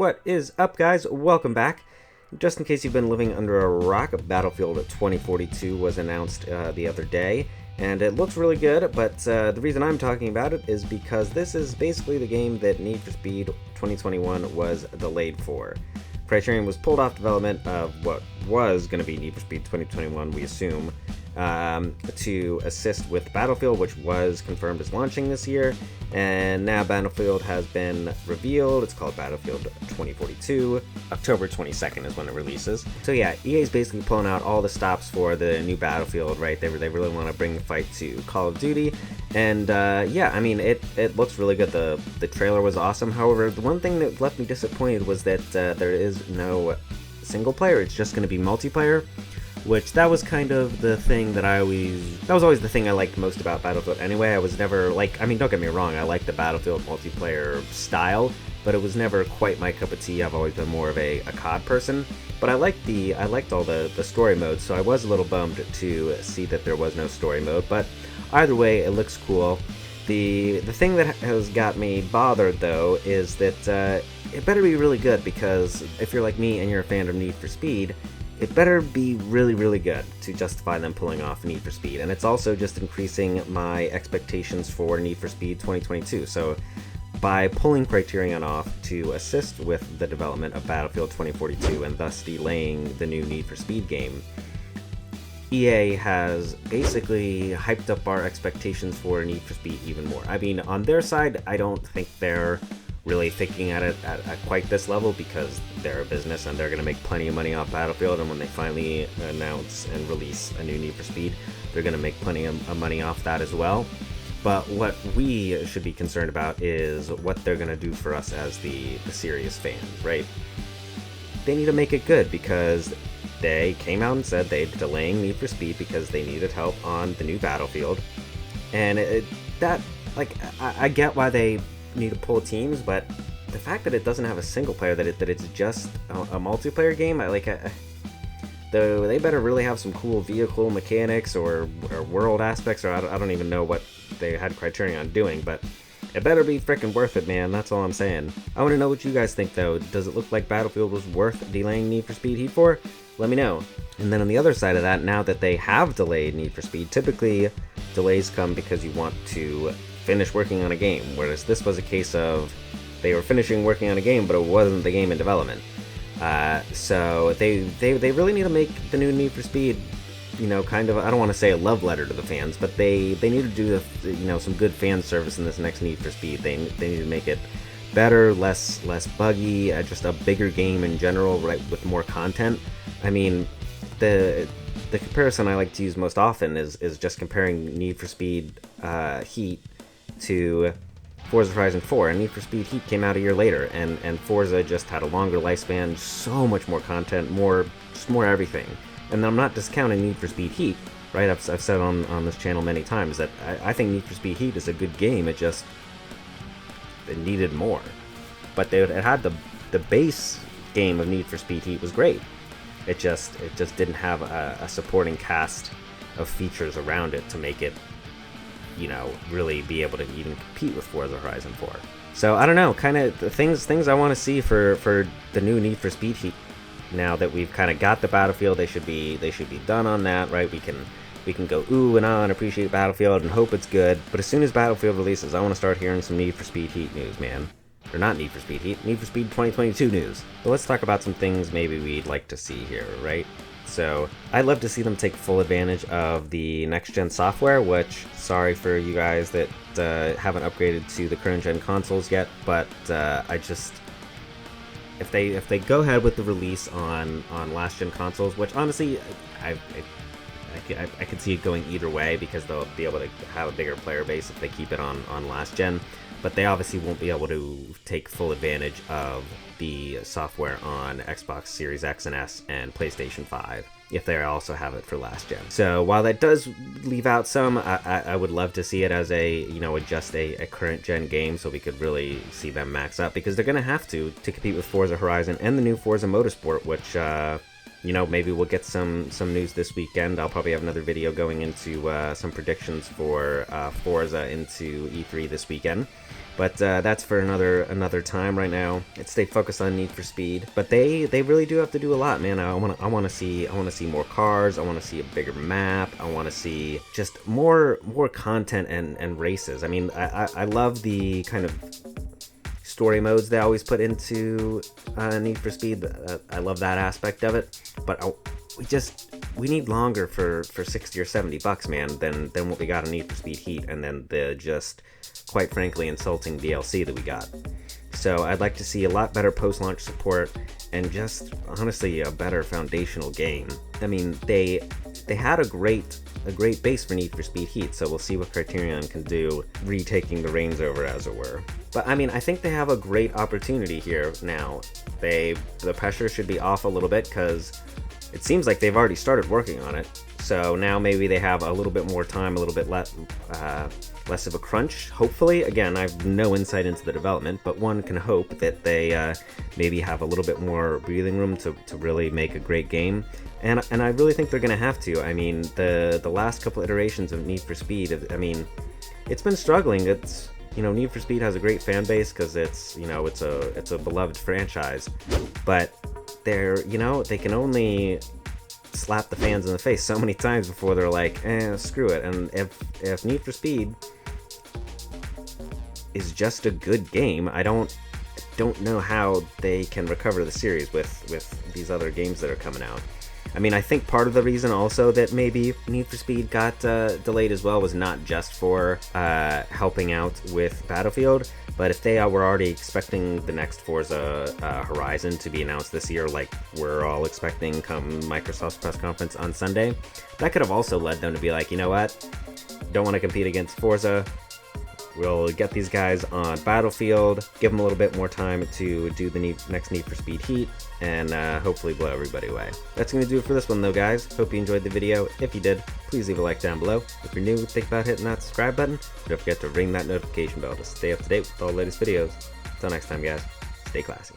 What is up, guys? Welcome back. Just in case you've been living under a rock, Battlefield 2042 was announced the other day, and it looks really good, but the reason I'm talking about it is because this is basically the game that Need for Speed 2021 was delayed for. Criterion was pulled off development of what was going to be Need for Speed 2021, we assume, to assist with Battlefield, which was confirmed as launching this year, and now Battlefield has been revealed. It's called Battlefield 2042. October 22nd is when it releases. So yeah, EA is basically pulling out all the stops for the new Battlefield, right? They really want to bring the fight to Call of Duty, and yeah, I mean, it looks really good. The trailer was awesome. However, the one thing that left me disappointed was that there is no single player. It's just going to be multiplayer, which that was kind of the thing that was always the thing I liked most about Battlefield anyway. I was never like, I mean, don't get me wrong, I like the Battlefield multiplayer style, but it was never quite my cup of tea. I've always been more of a COD person, but I liked all the story modes, so I was a little bummed to see that there was no story mode, but either way, it looks cool. The thing that has got me bothered, though, is that it better be really good, because if you're like me and you're a fan of Need for Speed, it better be really, really good to justify them pulling off Need for Speed. And it's also just increasing my expectations for Need for Speed 2022. So by pulling Criterion off to assist with the development of Battlefield 2042 and thus delaying the new Need for Speed game, EA has basically hyped up our expectations for Need for Speed even more. I mean, on their side, I don't think they're really thinking at it at quite this level, because they're a business and they're going to make plenty of money off Battlefield, and when they finally announce and release a new Need for Speed, they're going to make plenty of money off that as well. But what we should be concerned about is what they're going to do for us as the serious fans, right? They need to make it good, because they came out and said they're delaying Need for Speed because they needed help on the new Battlefield, and I get why they need to pull teams, but the fact that it doesn't have a single player, that it's just a multiplayer game, though they better really have some cool vehicle mechanics or world aspects, or I don't even know what they had Criterion doing, but it better be freaking worth it, man. That's all I'm saying. I want to know what you guys think, though. Does it look like Battlefield was worth delaying Need for Speed Heat for? Let me know. And then on the other side of that, now that they have delayed Need for Speed, typically delays come because you want to finish working on a game, whereas this was a case of they were finishing working on a game, but it wasn't the game in development. So they really need to make the new Need for Speed, kind of, I don't want to say a love letter to the fans, but they need to do some good fan service in this next Need for Speed. They need to make it better, less buggy, just a bigger game in general, right, with more content. I mean, the comparison I like to use most often is just comparing Need for Speed Heat to Forza Horizon 4, and Need for Speed Heat came out a year later, and Forza just had a longer lifespan, so much more content, more everything. And I'm not discounting Need for Speed Heat, right? I've said on this channel many times that I think Need for Speed Heat is a good game. It needed more, but it had the base game of Need for Speed Heat was great. It just didn't have a supporting cast of features around it to make it, really be able to even compete with Forza Horizon 4. So I don't know, kind of the things I want to see for the new Need for Speed Heat. Now that we've kind of got the Battlefield, they should be done on that, right? We can go ooh and ah and appreciate Battlefield and hope it's good. But as soon as Battlefield releases, I want to start hearing some Need for Speed Heat news, man. Or not Need for Speed Heat, Need for Speed 2022 news. But let's talk about some things maybe we'd like to see here, right? So I'd love to see them take full advantage of the next-gen software, which, sorry for you guys that haven't upgraded to the current-gen consoles yet, but if they go ahead with the release on last-gen consoles, which honestly, I could see it going either way, because they'll be able to have a bigger player base if they keep it on last-gen, but they obviously won't be able to take full advantage of the software on Xbox Series X and S and PlayStation 5 if they also have it for last gen. So while that does leave out some, I would love to see it as just a current gen game, so we could really see them max up, because they're going to have to compete with Forza Horizon and the new Forza Motorsport, which you know, maybe we'll get some news this weekend. I'll probably have another video going into some predictions for Forza into E3 this weekend. But that's for another time. Right now, let's stay focused on Need for Speed. But they really do have to do a lot, man. I want to see more cars. I want to see a bigger map. I want to see just more content and races. I mean, I love the kind of story modes they always put into Need for Speed. I love that aspect of it. But we need longer for 60 or 70 bucks, man, than what we got in Need for Speed Heat, and then the just, quite frankly, insulting DLC that we got. So I'd like to see a lot better post-launch support and just, honestly, a better foundational game. I mean, they had a great base for Need for Speed Heat, so we'll see what Criterion can do, retaking the reins over, as it were. But I mean, I think they have a great opportunity here now. The pressure should be off a little bit, because it seems like they've already started working on it. So now maybe they have a little bit more time, a little bit less of a crunch, hopefully. Again, I have no insight into the development, but one can hope that they maybe have a little bit more breathing room to really make a great game. And I really think they're going to have to. I mean, the last couple iterations of Need for Speed, I mean, it's been struggling. It's, you know, Need for Speed has a great fan base because it's, you know, it's a beloved franchise, but they can only slap the fans in the face so many times before they're like, screw it. And if Need for Speed is just a good game, I don't know how they can recover the series with these other games that are coming out. I mean, I think part of the reason also that maybe Need for Speed got delayed as well was not just for helping out with Battlefield, but if they were already expecting the next Forza Horizon to be announced this year, like we're all expecting come Microsoft's press conference on Sunday, that could have also led them to be like, you know what, don't want to compete against Forza. We'll get these guys on Battlefield, give them a little bit more time to do the next Need for Speed Heat, and hopefully blow everybody away. That's going to do it for this one, though, guys. Hope you enjoyed the video. If you did, please leave a like down below. If you're new, think about hitting that subscribe button. Don't forget to ring that notification bell to stay up to date with all the latest videos. Until next time, guys, stay classy.